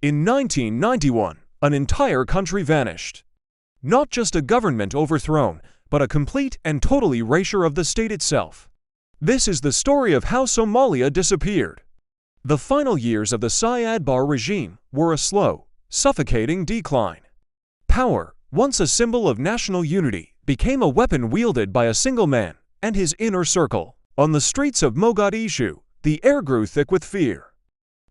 In 1991, an entire country vanished. Not just a government overthrown, but a complete and total erasure of the state itself. This is the story of how Somalia disappeared. The final years of the Siad Barre regime were a slow, suffocating decline. Power, once a symbol of national unity, became a weapon wielded by a single man and his inner circle. On the streets of Mogadishu, the air grew thick with fear.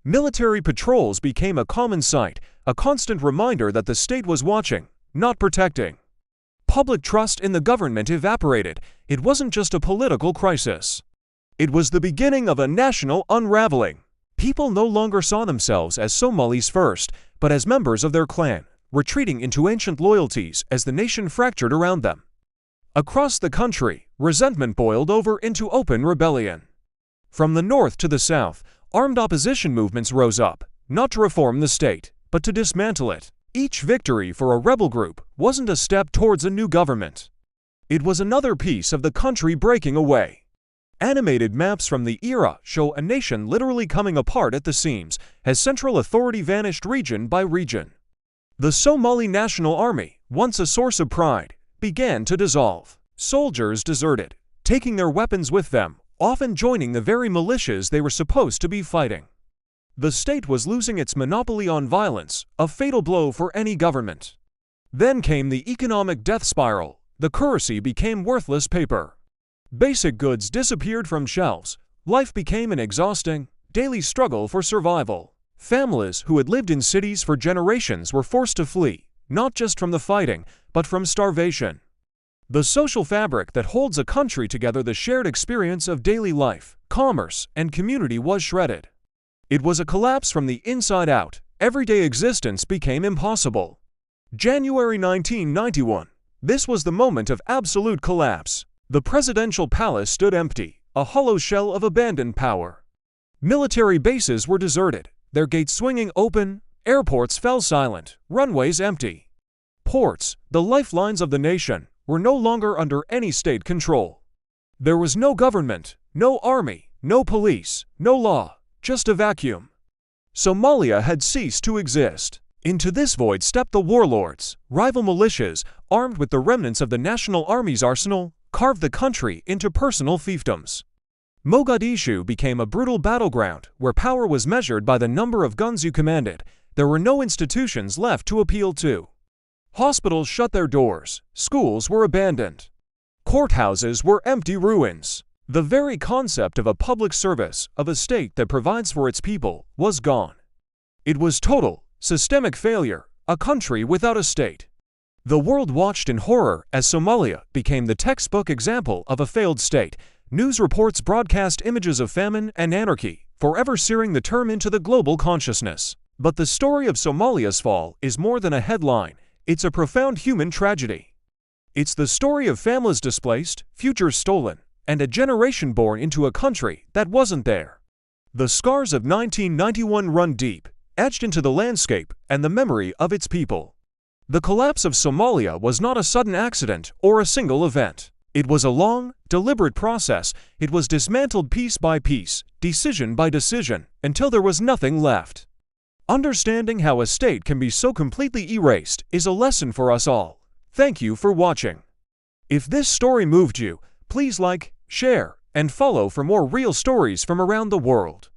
Military patrols became a common sight, a constant reminder that the state was watching, not protecting. Public trust in the government evaporated. It wasn't just a political crisis. It was the beginning of a national unraveling. People no longer saw themselves as Somalis first, but as members of their clan, retreating into ancient loyalties as the nation fractured around them. Across the country, resentment boiled over into open rebellion. From the north to the south, armed opposition movements rose up, not to reform the state, but to dismantle it. Each victory for a rebel group wasn't a step towards a new government. It was another piece of the country breaking away. Animated maps from the era show a nation literally coming apart at the seams as central authority vanished region by region. The Somali National Army, once a source of pride, began to dissolve. Soldiers deserted, taking their weapons with them, often joining the very militias they were supposed to be fighting. The state was losing its monopoly on violence, a fatal blow for any government. Then came the economic death spiral. The currency became worthless paper. Basic goods disappeared from shelves. Life became an exhausting, daily struggle for survival. Families who had lived in cities for generations were forced to flee, not just from the fighting, but from starvation. The social fabric that holds a country together, the shared experience of daily life, commerce, and community, was shredded. It was a collapse from the inside out. Everyday existence became impossible. January 1991. This was the moment of absolute collapse. The presidential palace stood empty, a hollow shell of abandoned power. Military bases were deserted, their gates swinging open. Airports fell silent, runways empty. Ports, the lifelines of the nation, were no longer under any state control. There was no government, no army, no police, no law, just a vacuum. Somalia had ceased to exist. Into this void stepped the warlords. Rival militias, armed with the remnants of the National Army's arsenal, carved the country into personal fiefdoms. Mogadishu became a brutal battleground where power was measured by the number of guns you commanded. There were no institutions left to appeal to. Hospitals shut their doors, schools were abandoned. Courthouses were empty ruins. The very concept of a public service, of a state that provides for its people, was gone. It was total, systemic failure, a country without a state. The world watched in horror as Somalia became the textbook example of a failed state. News reports broadcast images of famine and anarchy, forever searing the term into the global consciousness. But the story of Somalia's fall is more than a headline. It's a profound human tragedy. It's the story of families displaced, futures stolen, and a generation born into a country that wasn't there. The scars of 1991 run deep, etched into the landscape and the memory of its people. The collapse of Somalia was not a sudden accident or a single event. It was a long, deliberate process. It was dismantled piece by piece, decision by decision, until there was nothing left. Understanding how a state can be so completely erased is a lesson for us all. Thank you for watching. If this story moved you, please like, share, and follow for more real stories from around the world.